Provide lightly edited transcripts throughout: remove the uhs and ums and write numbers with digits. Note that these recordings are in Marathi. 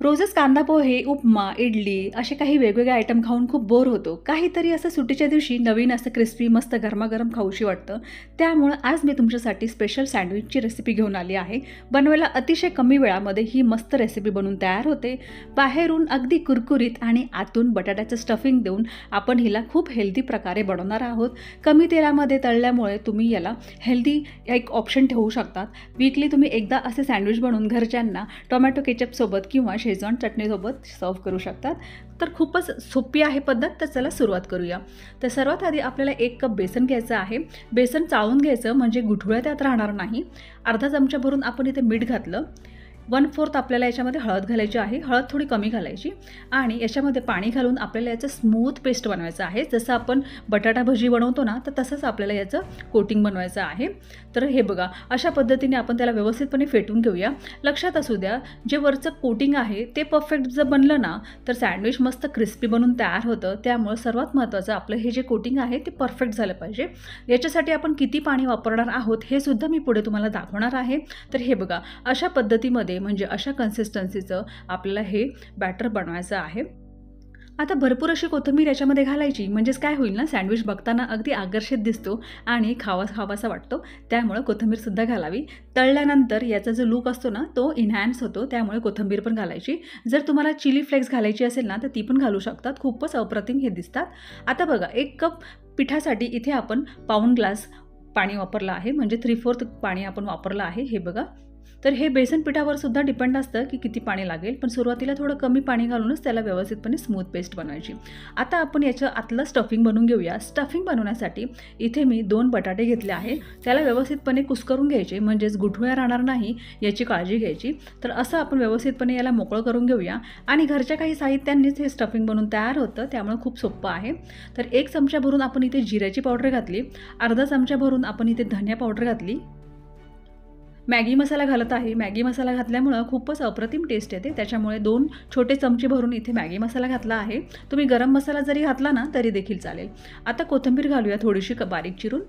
रोजच कांदा पोहे, उपमा, इडली असे काही वेगवेगळे आयटम खाऊन खूप बोर होतो. काहीतरी असं सुट्टीच्या दिवशी नवीन असं क्रिस्पी मस्त गरमागरम खाऊशी वाटतं. त्यामुळं आज मी तुमच्यासाठी स्पेशल सँडविचची रेसिपी घेऊन आली आहे. बनवायला अतिशय कमी वेळामध्ये ही मस्त रेसिपी बनून तयार होते. बाहेरून अगदी कुरकुरीत आणि आतून बटाट्याचं स्टफिंग देऊन आपण हिला खूप हेल्दी प्रकारे बनवणार आहोत. कमी तेलामध्ये तळल्यामुळे तुम्ही याला हेल्दी एक ऑप्शन ठेवू शकतात. वीकली तुम्ही एकदा असे सँडविच बनवून घरच्यांना टोमॅटो केचपसोबत किंवा शेजवान चटणीसोबत सर्व करू शकतात. तर खूपच सोपी आहे पद्धत. तर चला सुरुवात करूया. तर सर्वात आधी आपल्याला 1 कप बेसन घ्यायचं आहे. बेसन चाळून घ्यायचं म्हणजे गुठळ्या त्यात राहणार नाही. अर्धा चमचा भरून आपण इथे मीठ घातलं. 1/4 आपल्याला याच्यामध्ये हळद घालायची आहे. हळद थोडी कमी घालायची आणि याच्यामध्ये पाणी घालून आपल्याला याचं स्मूथ पेस्ट बनवायचं आहे. जसं आपण बटाटा भजी बनवतो ना, तर तसंच आपल्याला याचं कोटिंग बनवायचं आहे. तर हे बघा, अशा पद्धतीने आपण त्याला व्यवस्थितपणे फेटून घेऊया. लक्षात असू द्या, जे वरचं कोटिंग आहे ते परफेक्ट जर बनलं ना, तर सँडविच मस्त क्रिस्पी बनून तयार होतं. त्यामुळे सर्वात महत्त्वाचं आपलं हे जे कोटिंग आहे ते परफेक्ट झालं पाहिजे. याच्यासाठी आपण किती पाणी वापरणार आहोत हे सुद्धा मी पुढे तुम्हाला दाखवणार आहे. तर हे बघा, अशा पद्धतीमध्ये म्हणजे अशा कन्सिस्टन्सीचं आपल्याला हे बॅटर बनवायचं आहे. आता भरपूर अशी कोथिंबीर याच्यामध्ये घालायची, म्हणजेच काय होईल ना, सँडविच बघताना अगदी आकर्षित दिसतो आणि खावासा वाटतो. त्यामुळे कोथिंबीरसुद्धा घालावी. तळल्यानंतर याचा जो लूक असतो ना, तो एन्हान्स होतो. त्यामुळे कोथिंबीर पण घालायची. जर तुम्हाला चिली फ्लेक्स घालायची असेल ना, तर ती पण घालू शकतात. खूपच अप्रतिम हे दिसतात. आता बघा, 1 कप पिठासाठी इथे आपण पाऊण ग्लास पाणी वापरलं आहे, म्हणजे 3/4 पाणी आपण वापरलं आहे. हे बघा, तर हे बेसन पिठावर सुद्धा डिपेंड असतं की किती पाणी लागेल, पण सुरुवातीला थोडं कमी पाणी घालूनच त्याला व्यवस्थितपणे स्मूथ पेस्ट बनवायची. आता आपण याचं आतलं स्टफिंग बनवून घेऊया. स्टफिंग बनवण्यासाठी इथे मी 2 बटाटे घेतले आहे. त्याला व्यवस्थितपणे कुस्करून घ्यायचे, म्हणजेच गुठळ्या राहणार नाही याची काळजी घ्यायची. तर असं आपण व्यवस्थितपणे याला मोकळं करून घेऊया आणि घरच्या काही साहित्यांनीच हे स्टफिंग बनवून तयार होतं. त्यामुळे खूप सोपं आहे. तर 1 चमचा भरून आपण इथे जिऱ्याची पावडर घातली. अर्धा चमचा भरून आपण इथे धनिया पावडर घातली. मॅगी मसाला घालत आहे. मॅगी मसाला घातल्यामुळं खूपच अप्रतिम टेस्ट येते. त्याच्यामुळे 2 छोटे चमचे भरून इथे मॅगी मसाला घातला आहे. तुम्ही गरम मसाला जरी घातला ना तरी देखील चालेल. आता कोथिंबीर घालूया थोडीशी बारीक चिरून.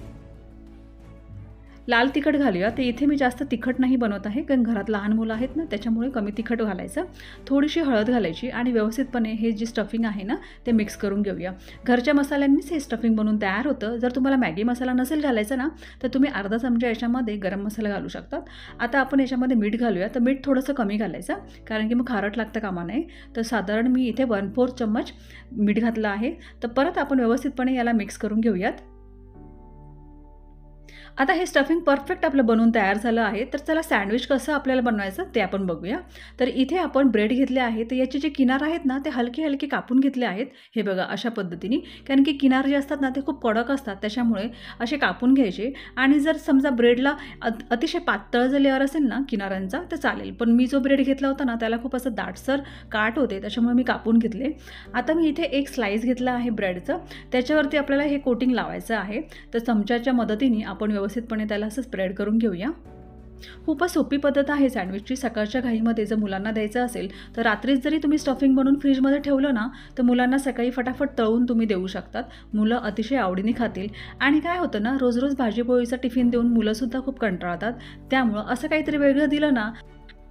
लाल तिखट घालूया. ते इथे मी जास्त तिखट नाही बनवत आहे, कारण घरात लहान मुलं आहेत ना, त्याच्यामुळे कमी तिखट घालायचं. थोडीशी हळद घालायची आणि व्यवस्थितपणे हे जे स्टफिंग आहे ना ते मिक्स करून घेऊया. घरच्या मसाल्यांनीच हे स्टफिंग बनवून तयार होतं. जर तुम्हाला मॅगी मसाला नसेल घालायचा ना, तर तुम्ही अर्धा चमचा याच्यामध्ये गरम मसाला घालू शकतात. आता आपण याच्यामध्ये मीठ घालूया. तर मीठ थोडंसं कमी घालायचं, कारण की मग खारट लागतं कामा नये. तर साधारण मी इथे 1/4 चम्मच मीठ घातलं आहे. तर परत आपण व्यवस्थितपणे याला मिक्स करून घेऊयात. आता हे स्टफिंग परफेक्ट आपलं बनवून तयार झालं आहे. तर चला सँडविच कसं आपल्याला बनवायचं ते आपण बघूया. तर इथे आपण ब्रेड घेतले आहे. तर याचे जे किनार आहेत ना ते हलके कापून घेतले आहेत. हे बघा, अशा पद्धतीने, कारण की किनार जे असतात ना ते खूप कडक असतात. त्याच्यामुळे असे कापून घ्यायचे. आणि जर समजा ब्रेडला अतिशय पातळ जर लेअर असेल ना किनारांचा तर चालेल, पण मी जो ब्रेड घेतला होता ना त्याला खूप असं दाटसर काट होते, त्याच्यामुळे मी कापून घेतले. आता मी इथे एक स्लाइस घेतला आहे ब्रेडचं. त्याच्यावरती आपल्याला हे कोटिंग लावायचं आहे. तर चमच्याच्या मदतीने आपण व्यवस्थितपणे त्याला असं स्प्रेड करून घेऊया. खूपच सोपी पद्धत आहे सँडविचची. सकाळच्या घाईमध्ये जर मुलांना द्यायचं असेल तर रात्रीच जरी तुम्ही स्टफिंग बनवून फ्रीजमध्ये ठेवलं ना, तर मुलांना सकाळी फटाफट तळून तुम्ही देऊ शकतात. मुलं अतिशय आवडीने खातील. आणि काय होतं ना, रोज भाजीपोळीचा टिफिन देऊन मुलंसुद्धा खूप कंटाळतात. त्यामुळं असं काहीतरी वेगळं दिलं ना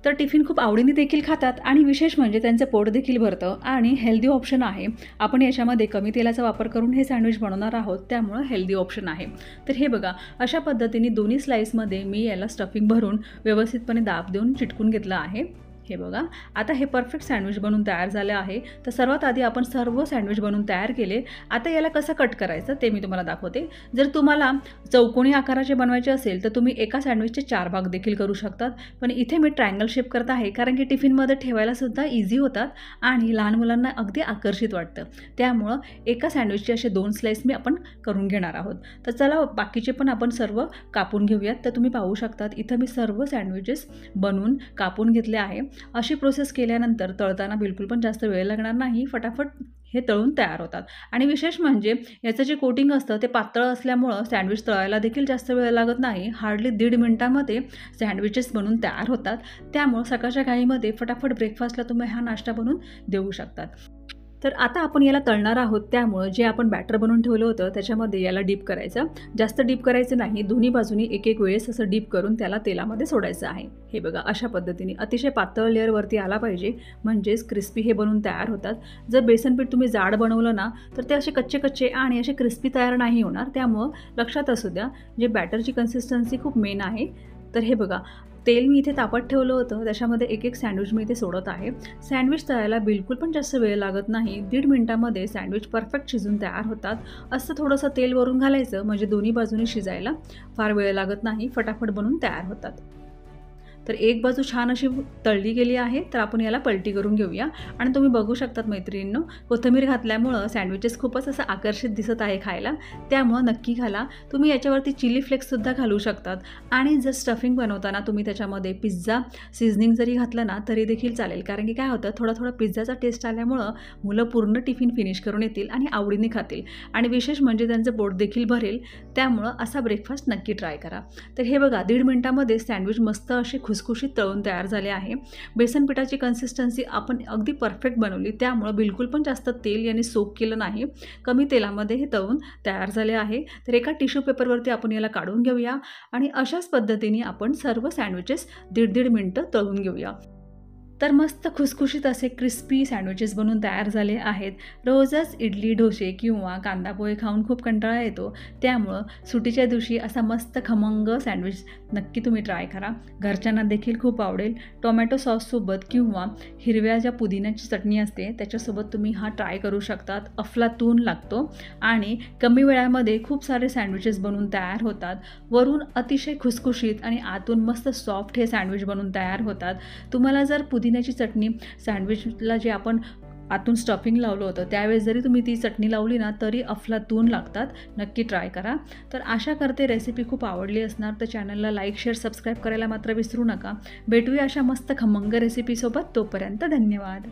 तर टिफिन खूप आवडीने देखील खातात आणि विशेष म्हणजे त्यांचं पोट देखील भरतं आणि हेल्दी ऑप्शन आहे. आपण याच्यामध्ये कमी तेलाचा वापर करून हे सँडविच बनवणार आहोत, त्यामुळं हेल्दी ऑप्शन आहे. तर हे बघा, अशा पद्धतीने दोन्ही स्लाइसमध्ये मी याला स्टफिंग भरून व्यवस्थितपणे दाब देऊन चिटकून घेतलं आहे. हे बघा, आता हे परफेक्ट सँडविच बनवून तयार झालं आहे. तर सर्वात आधी आपण सर्व सँडविच बनवून तयार केले. आता याला कसं कट करायचं ते मी तुम्हाला दाखवते. जर तुम्हाला चौकोनी आकाराचे बनवायचे असेल तर तुम्ही एका सँडविचचे 4 भाग देखील करू शकतात. पण इथे मी ट्रायंगल शेप करत आहे, कारण की टिफिनमध्ये ठेवायला सुद्धा इझी होतात आणि लहान मुलांना अगदी आकर्षित वाटतं. त्यामुळं एका सँडविचचे असे 2 स्लाइस मी आपण करून घेणार आहोत. तर चला बाकीचे पण आपण सर्व कापून घेऊयात. तर तुम्ही पाहू शकतात इथं मी सर्व सँडविचेस बनवून कापून घेतले आहे. अशी प्रोसेस केल्यानंतर तळताना बिलकुल पण जास्त वेळ लागणार नाही. फटाफट हे तळून तयार होतात. आणि विशेष म्हणजे याचं जे कोटिंग असतं ते पातळ असल्यामुळं सँडविच तळायला देखील जास्त वेळ लागत नाही. हार्डली 1.5 मिनिटामध्ये सँडविचेस बनवून तयार होतात. त्यामुळं सकाळच्या घाईमध्ये फटाफट ब्रेकफास्टला तुम्ही हा नाश्ता बनवून देऊ शकतात. तर आता आपण याला तळणार आहोत, त्यामुळं जे आपण बॅटर बनवून ठेवलं होतं त्याच्यामध्ये याला डीप करायचं. जास्त डीप करायचं नाही, दोन्ही बाजूनी एक एक वेळेस असं डीप करून त्याला तेलामध्ये सोडायचं आहे. हे बघा अशा पद्धतीने अतिशय पातळ लेअरवरती आला पाहिजे, म्हणजेच क्रिस्पी हे बनून तयार होतात. जर बेसन पीठ तुम्ही जाड बनवलं ना तर ते असे कच्चे कच्चे आणि असे क्रिस्पी तयार नाही होणार. त्यामुळं लक्षात असू द्या, जे बॅटरची कन्सिस्टन्सी खूप मेन आहे. तर हे बघा, तेल मी इथे तापत ठेवलं होतं, त्याच्यामध्ये एक एक सँडविच मी इथे सोडत आहे. सँडविच तळायला बिलकुल पण जास्त वेळ लागत नाही. 1.5 मिनिटामध्ये सँडविच परफेक्ट शिजून तयार होतात. असं थोडंसं तेल वरून घालायचं, म्हणजे दोन्ही बाजूनी शिजायला फार वेळ लागत नाही, फटाफट बनून तयार होतात. तर एक बाजू छान अशी तळली गेली आहे, तर आपण याला पलटी करून घेऊया. आणि तुम्ही बघू शकतात मैत्रिणींनो, कोथिंबीर घातल्यामुळं सँडविचेस खूपच असं आकर्षित दिसत आहे खायला, त्यामुळं नक्की घाला. तुम्ही याच्यावरती चिली फ्लेक्ससुद्धा घालू शकतात. आणि जर स्टफिंग बनवताना तुम्ही त्याच्यामध्ये पिझ्झा सीझनिंग जरी घातलं ना तरी देखील चालेल, कारण की काय होतं, थोडा पिझ्झाचा टेस्ट आल्यामुळं मुलं पूर्ण टिफिन फिनिश करून येतील आणि आवडीने खातील, आणि विशेष म्हणजे त्यांचं पोट देखील भरेल. त्यामुळं असा ब्रेकफास्ट नक्की ट्राय करा. तर हे बघा, 1.5 मिनिटामध्ये सँडविच मस्त असे खुसखुशीत तळून तयार झाले आहे. बेसन पिठाची कन्सिस्टन्सी आपण अगदी परफेक्ट बनवली, त्यामुळं बिलकुल पण जास्त तेल याने सोक केलं नाही, कमी तेलामध्ये हे तळून तयार झाले आहे. तर एका टिश्यू पेपरवरती आपण याला काढून घेऊया आणि अशाच पद्धतीने आपण सर्व सँडविचेस 1.5 मिनिटं तळून घेऊया. तर मस्त खुसखुशीत असे क्रिस्पी सँडविचेस बनून तयार झाले आहेत. रोजच इडली, डोसे किंवा कांदा पोहे खाऊन खूप कंटाळा येतो, त्यामुळं सुट्टीच्या दिवशी असा मस्त खमंग सँडविच नक्की तुम्ही ट्राय करा. घरच्यांना देखील खूप आवडेल. टोमॅटो सॉससोबत किंवा हिरव्या ज्या पुदिन्याची चटणी असते त्याच्यासोबत तुम्ही हा ट्राय करू शकतात. अफलातून लागतो आणि कमी वेळामध्ये खूप सारे सँडविचेस बनवून तयार होतात. वरून अतिशय खुसखुशीत आणि आतून मस्त सॉफ्ट हे सँडविच बनवून तयार होतात. तुम्हाला जर पुदिन्याची चटणी सँडविचला जे आपण आतून स्टफिंग लावलं होतं त्यावेळेस जरी तुम्ही ती चटणी लावली ना तरी अफलातून लागतात. नक्की ट्राय करा. तर आशा करते रेसिपी खूप आवडली असणार. तर चॅनलला लाईक, शेअर, सबस्क्राईब करायला मात्र विसरू नका. भेटूया अशा मस्त खमंग रेसिपीसोबत. तोपर्यंत धन्यवाद.